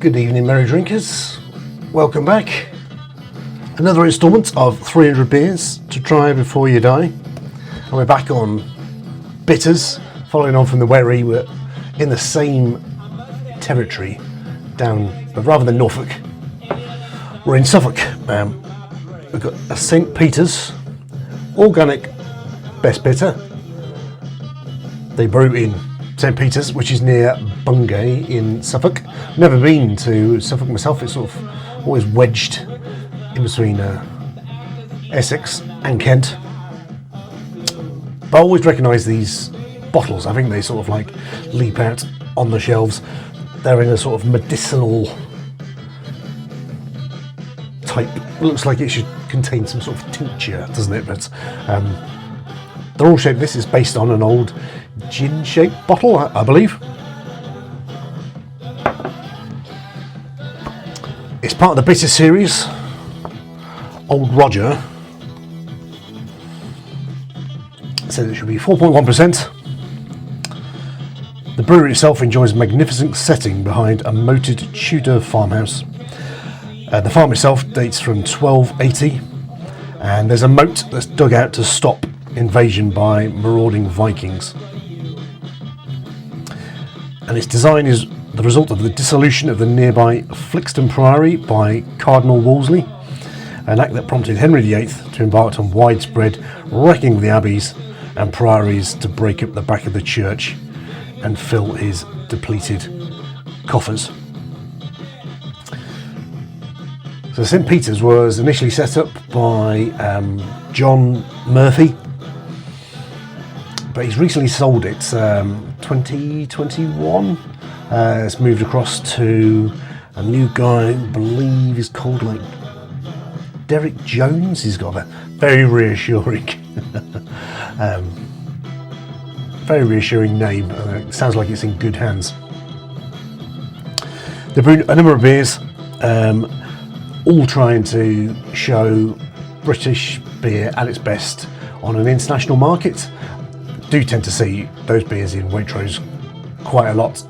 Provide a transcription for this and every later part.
Good evening, merry drinkers. Welcome back. Another instalment of 300 beers to try before you die. And we're back on bitters, following on from the Brewery. We're in the same territory down, but rather than Norfolk, we're in Suffolk. We've got a St. Peter's organic best bitter. They brew in St. Peter's, which is near Bungay in Suffolk. Never been to Suffolk myself. It's sort of always wedged in between Essex and Kent. But I always recognise these bottles. I think they sort of like leap out on the shelves. They're in a sort of medicinal type. It looks like it should contain some sort of tincture, doesn't it? But they're all shaped. This is based on an old gin-shaped bottle, I believe. It's part of the bitter series. Old Roger said it should be 4.1%. The brewery itself enjoys a magnificent setting behind a moated Tudor farmhouse. The farm itself dates from 1280, and there's a moat that's dug out to stop invasion by marauding Vikings. And its design is the result of the dissolution of the nearby Flixton Priory by Cardinal Wolsey, an act that prompted Henry VIII to embark on widespread wrecking of the abbeys and priories to break up the back of the church and fill his depleted coffers. So St. Peter's was initially set up by John Murphy, but he's recently sold it 2021. It's moved across to a new guy, I believe is called like Derek Jones. He's got a very reassuring name. It sounds like it's in good hands. They brew a number of beers, all trying to show British beer at its best on an international market. Do tend to see those beers in Waitrose quite a lot.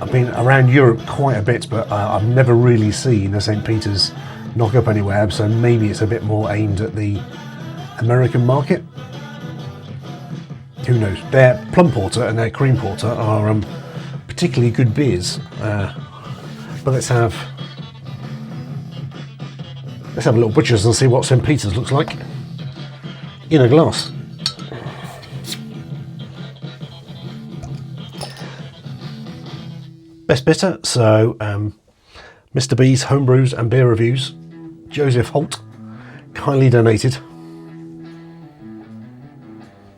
I've been around Europe quite a bit, but I've never really seen a St. Peter's knock up anywhere, so maybe it's a bit more aimed at the American market. Who knows? Their plum porter and their cream porter are particularly good beers. But let's have a little butcher's and see what St. Peter's looks like in a glass. Best bitter, so Mr. B's Homebrews and Beer Reviews, Joseph Holt, kindly donated.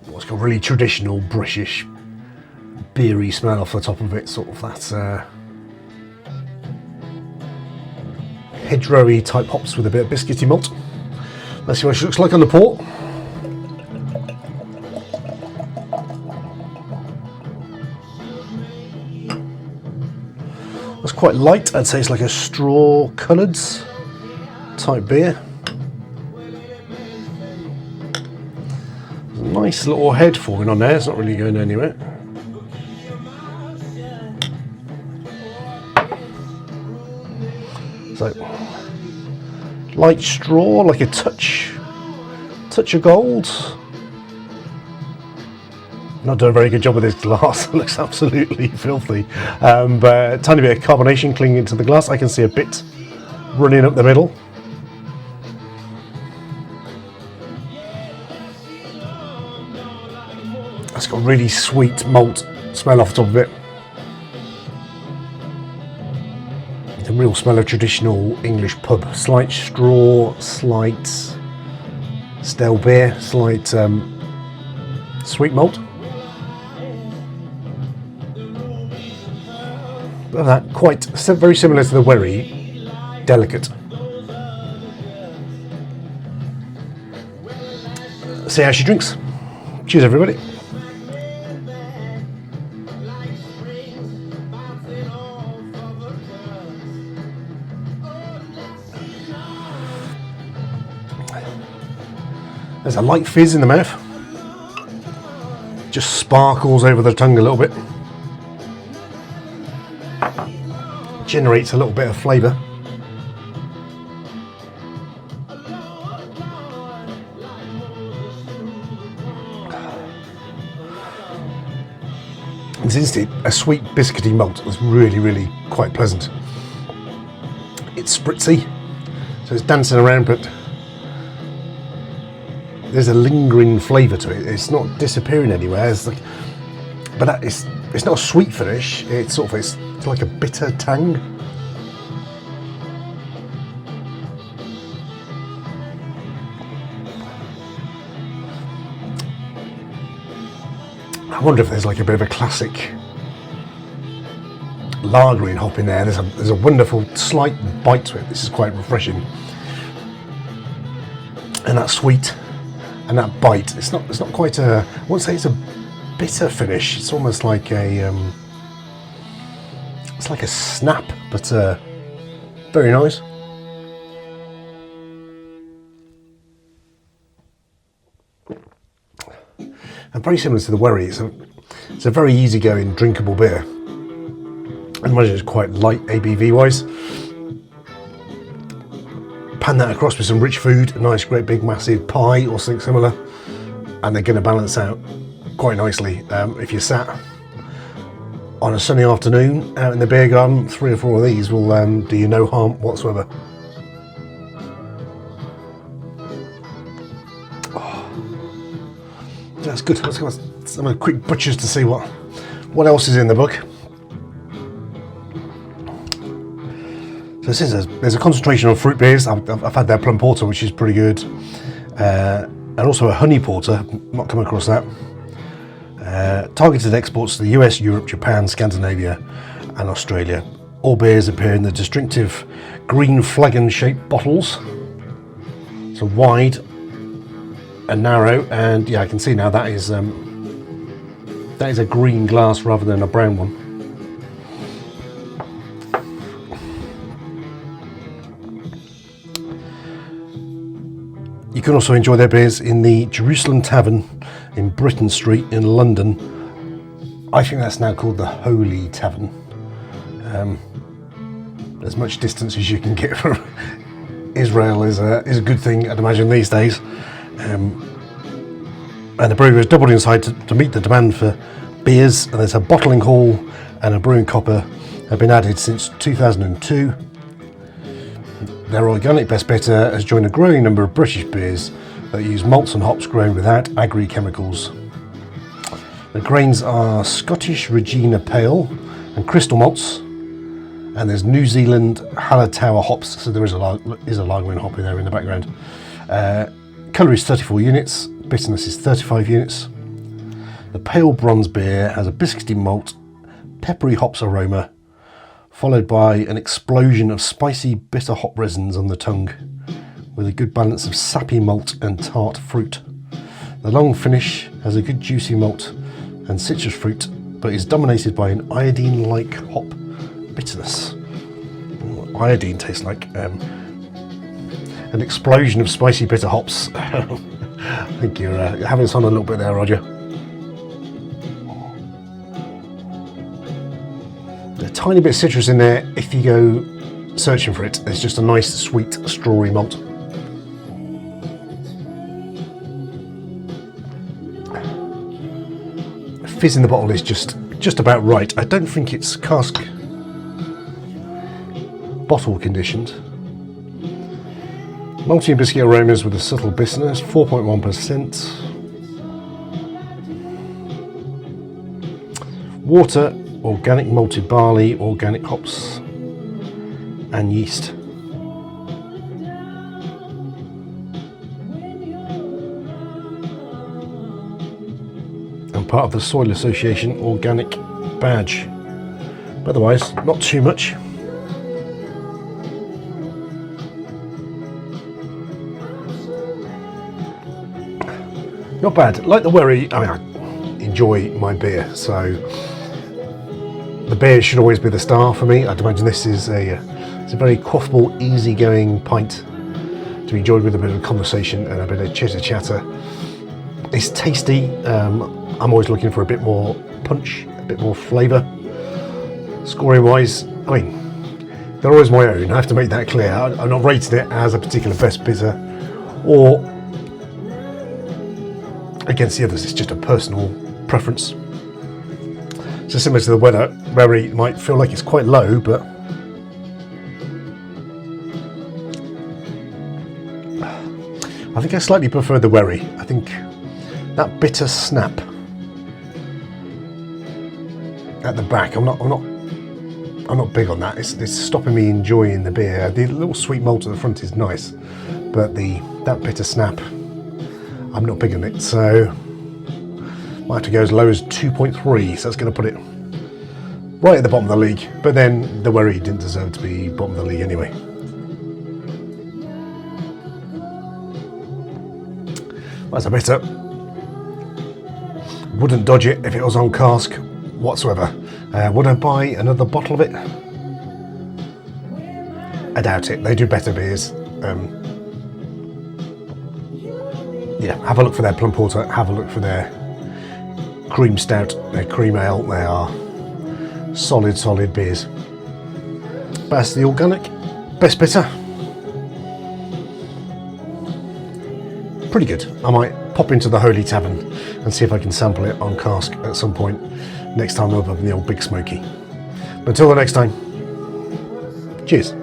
It's got a really traditional British beery smell off the top of it, sort of that hedgerowy type hops with a bit of biscuity malt. Let's see what she looks like on the port. It's quite light. I'd say it's like a straw coloured type beer. Nice little head forming on there. It's not really going anywhere. So light straw, like a touch of gold. Not doing a very good job with this glass. It looks absolutely filthy. But a tiny bit of carbonation clinging to the glass. I can see a bit running up the middle. It's got really sweet malt smell off the top of it. The real smell of traditional English pub. Slight straw, slight stale beer, slight sweet malt. But that quite very similar to the Brewery, delicate. See how she drinks. Cheers, everybody. There's a light fizz in the mouth. Just sparkles over the tongue a little bit. generates a little bit of flavour. This is a sweet biscuity malt that's really quite pleasant. It's spritzy, so it's dancing around, but there's a lingering flavour to it. It's not disappearing anywhere. It's not a sweet finish. It's like a bitter tang. I wonder if there's like a bit of a classic lagering hop in there. There's a wonderful slight bite to it. This is quite refreshing, and that sweet and that bite. It's not quite a. I won't say it's a bitter finish. It's almost like it's like a snap, but very nice. And very similar to the Brewery. It's a very easygoing, drinkable beer. I imagine it's quite light ABV wise. Pan that across with some rich food, a nice, great, big, massive pie or something similar, and they're going to balance out quite nicely. If you're sat on a sunny afternoon out in the beer garden, 3 or 4 of these will do you no harm whatsoever. That's good. Let's go some of the quick butchers to see what else is in the book. So there's a concentration on fruit beers. I've had their plum porter, which is pretty good, and also a honey porter. Not come across that. Targeted exports to the US, Europe, Japan, Scandinavia, and Australia. All beers appear in the distinctive green flagon-shaped bottles. So wide and narrow, and yeah, I can see now that is a green glass rather than a brown one. You can also enjoy their beers in the Jerusalem Tavern in Britton Street in London. I think that's now called the Holy Tavern. As much distance as you can get from Israel is a good thing, I'd imagine, these days. And the brewery has doubled in size to meet the demand for beers, and there's a bottling hall and a brewing copper have been added since 2002. Their organic best bitter has joined a growing number of British beers that use malts and hops grown without agri-chemicals. The grains are Scottish Regina Pale and Crystal malts, and there's New Zealand Hallertauer hops, so there is a lagering hop in there in the background. Colour is 34 units, bitterness is 35 units. The pale bronze beer has a biscuity malt, peppery hops aroma, followed by an explosion of spicy bitter hop resins on the tongue, with a good balance of sappy malt and tart fruit. The long finish has a good juicy malt and citrus fruit, but is dominated by an iodine-like hop bitterness. What iodine tastes like? An explosion of spicy bitter hops. I think you're having us on a little bit there, Roger. A tiny bit of citrus in there if you go searching for it. It's just a nice sweet strawberry malt. The fizz in the bottle is just about right. I don't think it's cask bottle conditioned. Malty and biscuit aromas with a subtle bitterness, 4.1%. Water, organic malted barley, organic hops, and yeast. And part of the Soil Association organic badge. Otherwise, not too much. Not bad. Like the Brewery, I enjoy my beer, so the beer should always be the star for me. I'd imagine this is it's a very quaffable, easygoing pint to be enjoyed with a bit of conversation and a bit of chitter chatter. It's tasty. I'm always looking for a bit more punch, a bit more flavour. Scoring wise, They're always my own. I have to make that clear. I'm not rating it as a particular best bitter or against the others. It's just a personal preference. So similar to the weather, Brewery might feel like it's quite low, but I think I slightly prefer the Brewery. I think that bitter snap at the back, I'm not big on that. It's stopping me enjoying the beer. The little sweet malt at the front is nice, but that bitter snap, I'm not big on it. So might have to go as low as 2.3. So that's going to put it right at the bottom of the league. But then the Brewery didn't deserve to be bottom of the league anyway. That's a bitter. Wouldn't dodge it if it was on cask whatsoever. Would I buy another bottle of it? I doubt it. They do better beers. Yeah, have a look for their plum porter. Have a look for their cream stout, their cream ale. They are solid beers. That's the organic. Best bitter. Pretty good. I might pop into the Holy Tavern and see if I can sample it on cask at some point next time over in the old Big Smoky. But until the next time, cheers.